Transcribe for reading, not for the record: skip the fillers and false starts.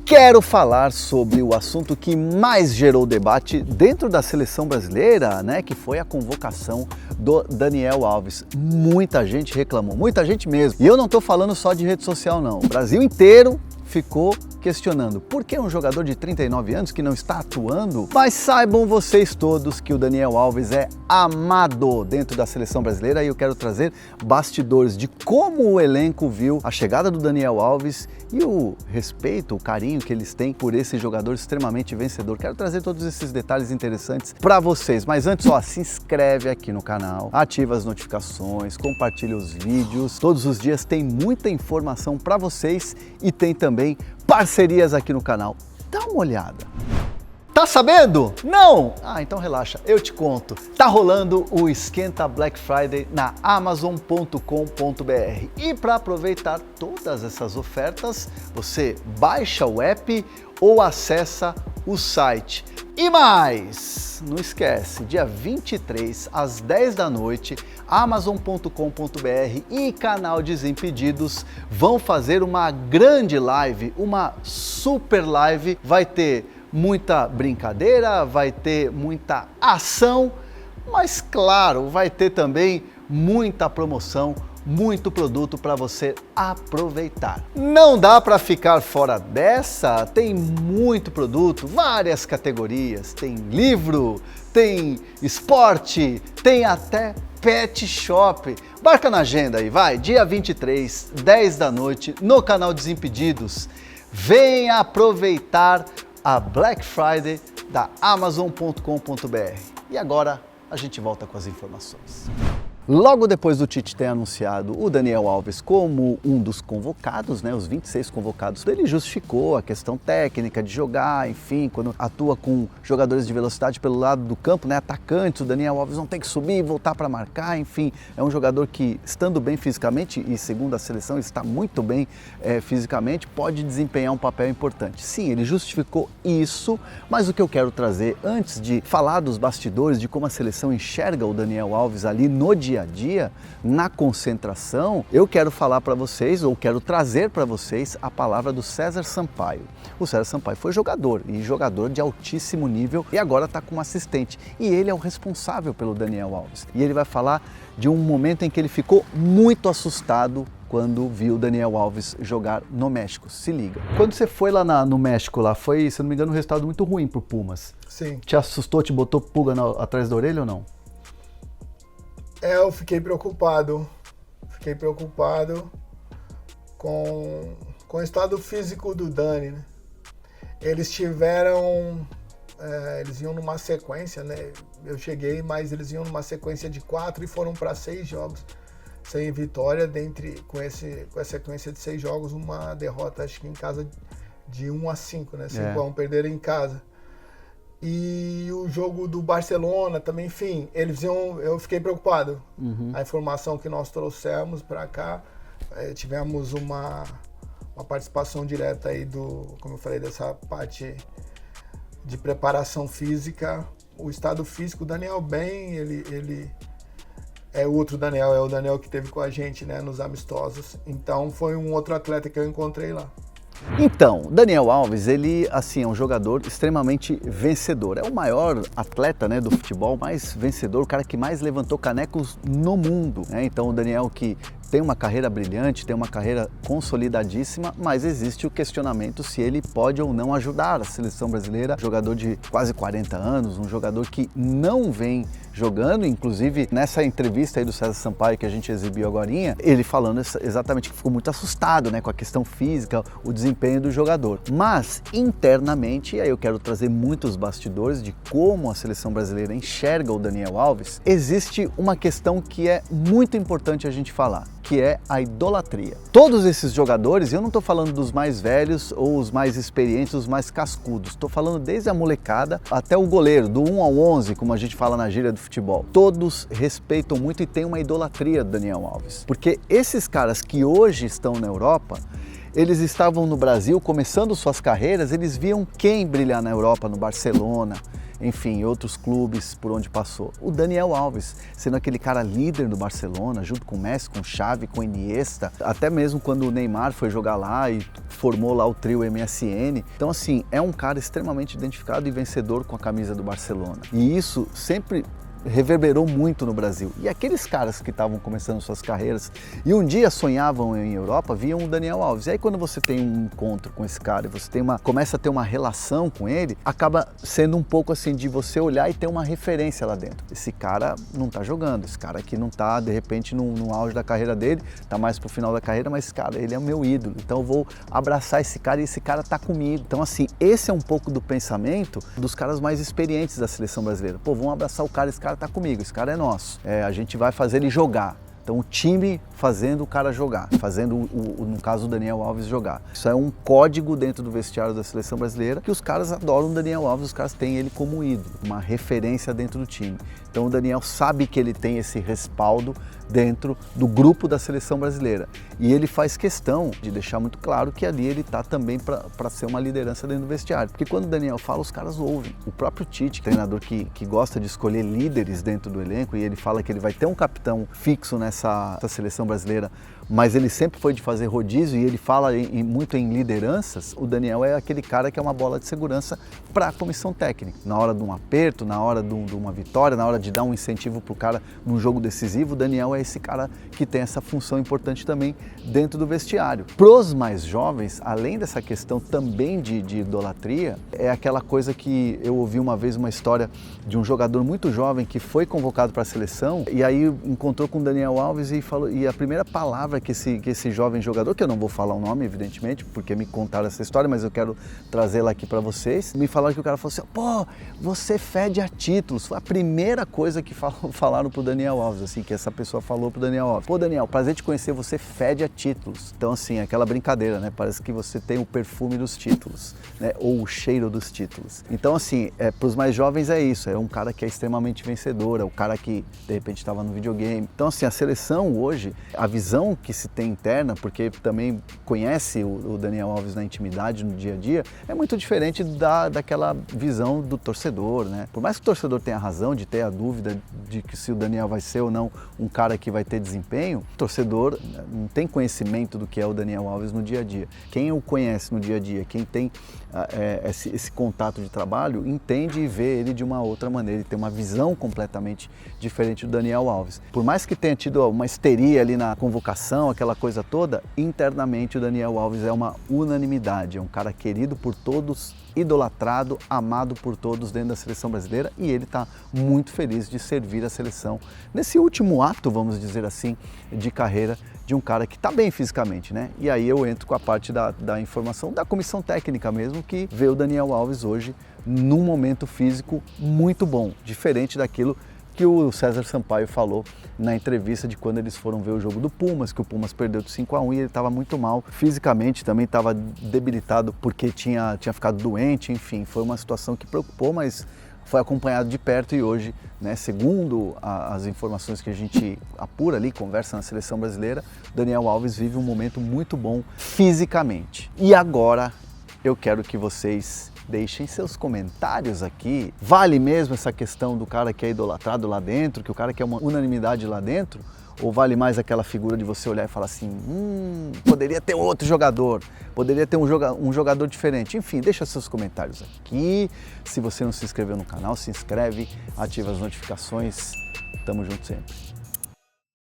Quero falar sobre o assunto que mais gerou debate dentro da seleção brasileira, né? Que foi a convocação do Daniel Alves. Muita gente reclamou, muita gente mesmo. E eu não estou falando só de rede social, não. O Brasil inteiro ficou questionando por que um jogador de 39 anos que não está atuando. Mas saibam vocês todos que o Daniel Alves é amado dentro da seleção brasileira e eu quero trazer bastidores de como o elenco viu a chegada do Daniel Alves e o respeito, o carinho que eles têm por esse jogador extremamente vencedor. Quero trazer todos esses detalhes interessantes para vocês. Mas antes, se inscreve aqui no canal, ativa as notificações, compartilha os vídeos. Todos os dias tem muita informação para vocês e tem também parcerias aqui no canal. Dá uma olhada. Tá sabendo? Não? Então relaxa, eu te conto. Tá rolando o Esquenta Black Friday na Amazon.com.br e para aproveitar todas essas ofertas, você baixa o app ou acessa o site. E mais, não esquece, dia 23 às 10 da noite, Amazon.com.br e canal Desimpedidos vão fazer uma grande live, uma super live. Vai ter muita brincadeira, vai ter muita ação, mas claro, vai ter também muita promoção, muito produto para você aproveitar. Não dá para ficar fora dessa, tem muito produto, várias categorias, tem livro, tem esporte, tem até pet shop. Marca na agenda aí, vai, dia 23, 10 da noite, no canal Desimpedidos. Venha aproveitar a Black Friday da Amazon.com.br. E agora a gente volta com as informações. Logo depois do Tite ter anunciado o Daniel Alves como um dos convocados, né, os 26 convocados, ele justificou a questão técnica de jogar, enfim, quando atua com jogadores de velocidade pelo lado do campo, né, atacantes, o Daniel Alves não tem que subir e voltar para marcar, enfim, é um jogador que, estando bem fisicamente, e segundo a seleção, ele está muito bem fisicamente, pode desempenhar um papel importante. Sim, ele justificou isso, mas o que eu quero trazer, antes de falar dos bastidores, de como a seleção enxerga o Daniel Alves ali no dia a dia, na concentração, eu quero falar para vocês, ou quero trazer para vocês a palavra do César Sampaio. O César Sampaio foi jogador, e jogador de altíssimo nível, e agora está como assistente. E ele é o responsável pelo Daniel Alves. E ele vai falar de um momento em que ele ficou muito assustado quando viu o Daniel Alves jogar no México. Se liga. Quando você foi lá no México, lá foi, se não me engano, um resultado muito ruim pro Pumas. Sim. Te assustou, te botou pulga atrás da orelha ou não? Eu fiquei preocupado com o estado físico do Dani, né? Eles iam numa sequência, né? Eu cheguei, mas eles iam numa sequência de 4 e foram para 6 jogos sem vitória, com a sequência de 6 jogos, uma derrota, acho que em casa de 1-5, né? 5-1, perderam em casa. E o jogo do Barcelona também, enfim, eu fiquei preocupado. A informação que nós trouxemos para cá, tivemos uma participação direta aí como eu falei, dessa parte de preparação física. O estado físico, o Daniel bem, ele é outro Daniel, é o Daniel que esteve com a gente, né, nos amistosos. Então foi um outro atleta que eu encontrei lá. Então, Daniel Alves, ele assim é um jogador extremamente vencedor. É o maior atleta, né, do futebol, mais vencedor, o cara que mais levantou canecos no mundo, né? Então, o Daniel que tem uma carreira brilhante, tem uma carreira consolidadíssima, mas existe o questionamento se ele pode ou não ajudar a seleção brasileira. Jogador de quase 40 anos, um jogador que não vem jogando, inclusive nessa entrevista aí do César Sampaio que a gente exibiu agorinha, ele falando exatamente que ficou muito assustado, né, com a questão física, o desempenho do jogador. Mas internamente, e aí eu quero trazer muitos bastidores de como a seleção brasileira enxerga o Daniel Alves, existe uma questão que é muito importante a gente falar, que é a idolatria. Todos esses jogadores, eu não estou falando dos mais velhos ou os mais experientes, os mais cascudos, estou falando desde a molecada até o goleiro, do 1 ao 11, como a gente fala na gíria do futebol. Todos respeitam muito e têm uma idolatria do Daniel Alves. Porque esses caras que hoje estão na Europa, eles estavam no Brasil começando suas carreiras, eles viam quem brilhar na Europa, no Barcelona, enfim, outros clubes por onde passou. O Daniel Alves, sendo aquele cara líder do Barcelona, junto com o Messi, com o Xavi, com o Iniesta, até mesmo quando o Neymar foi jogar lá e formou lá o trio MSN. Então, assim, é um cara extremamente identificado e vencedor com a camisa do Barcelona. E isso sempre reverberou muito no Brasil. E aqueles caras que estavam começando suas carreiras e um dia sonhavam em Europa, viam o Daniel Alves. E aí quando você tem um encontro com esse cara e você começa a ter uma relação com ele, acaba sendo um pouco assim de você olhar e ter uma referência lá dentro. Esse cara não tá jogando, esse cara aqui não tá de repente no auge da carreira dele, tá mais pro final da carreira, mas cara, ele é o meu ídolo. Então eu vou abraçar esse cara e esse cara tá comigo. Então assim, esse é um pouco do pensamento dos caras mais experientes da seleção brasileira. Pô, vamos abraçar o cara, esse cara tá comigo, esse cara é nosso. A gente vai fazer ele jogar. Então o time fazendo o cara jogar, fazendo, no caso, o Daniel Alves jogar. Isso é um código dentro do vestiário da seleção brasileira, que os caras adoram o Daniel Alves, os caras têm ele como ídolo, uma referência dentro do time. Então o Daniel sabe que ele tem esse respaldo dentro do grupo da seleção brasileira. E ele faz questão de deixar muito claro que ali ele está também para ser uma liderança dentro do vestiário. Porque quando o Daniel fala, os caras ouvem. O próprio Tite, treinador que gosta de escolher líderes dentro do elenco, e ele fala que ele vai ter um capitão fixo nessa seleção brasileira, mas ele sempre foi de fazer rodízio e ele fala muito em lideranças. O Daniel é aquele cara que é uma bola de segurança para a comissão técnica. Na hora de um aperto, na hora de uma vitória, na hora de dar um incentivo para o cara num jogo decisivo, o Daniel é esse cara que tem essa função importante também dentro do vestiário. Pros mais jovens, além dessa questão também de idolatria, é aquela coisa que eu ouvi uma vez uma história de um jogador muito jovem que foi convocado para a seleção e aí encontrou com o Daniel Alves e falou, e a primeira palavra que esse jovem jogador, que eu não vou falar o nome, evidentemente, porque me contaram essa história, mas eu quero trazê-la aqui para vocês, me falaram que o cara falou assim, pô, você fede a títulos. Foi a primeira coisa que falaram pro Daniel Alves, assim, que essa pessoa falou pro Daniel Alves. Pô, Daniel, prazer te conhecer, você fede a títulos. Então, assim, aquela brincadeira, né? Parece que você tem o perfume dos títulos, né? Ou o cheiro dos títulos. Então, assim, pros mais jovens é isso, é um cara que é extremamente vencedor, é o cara que, de repente, estava no videogame. Então, assim, a seleção hoje, a visão que se tem interna, porque também conhece o Daniel Alves na intimidade, no dia a dia, é muito diferente daquela visão do torcedor, né? Por mais que o torcedor tenha razão de ter a dúvida de que se o Daniel vai ser ou não um cara que vai ter desempenho, o torcedor não tem conhecimento do que é o Daniel Alves no dia a dia. Quem o conhece no dia a dia, quem tem esse contato de trabalho, entende e vê ele de uma outra maneira, ele tem uma visão completamente diferente do Daniel Alves. Por mais que tenha tido uma histeria ali na convocação, aquela coisa toda, internamente o Daniel Alves é uma unanimidade, é um cara querido por todos, idolatrado, amado por todos dentro da seleção brasileira e ele está muito feliz de servir a seleção nesse último ato, vamos dizer assim, de carreira de um cara que está bem fisicamente, né? E aí eu entro com a parte da informação da comissão técnica mesmo, que vê o Daniel Alves hoje num momento físico muito bom, diferente daquilo que o César Sampaio falou na entrevista de quando eles foram ver o jogo do Pumas, que o Pumas perdeu de 5-1 e ele estava muito mal fisicamente, também estava debilitado porque tinha ficado doente, enfim, foi uma situação que preocupou, mas foi acompanhado de perto e hoje, né, segundo as informações que a gente apura ali, conversa na seleção brasileira, Daniel Alves vive um momento muito bom fisicamente. E agora eu quero que vocês deixem seus comentários aqui. Vale mesmo essa questão do cara que é idolatrado lá dentro, que o cara que é uma unanimidade lá dentro? Ou vale mais aquela figura de você olhar e falar assim, poderia ter outro jogador, poderia ter um jogador diferente. Enfim, deixa seus comentários aqui. Se você não se inscreveu no canal, se inscreve, ativa as notificações. Tamo junto sempre.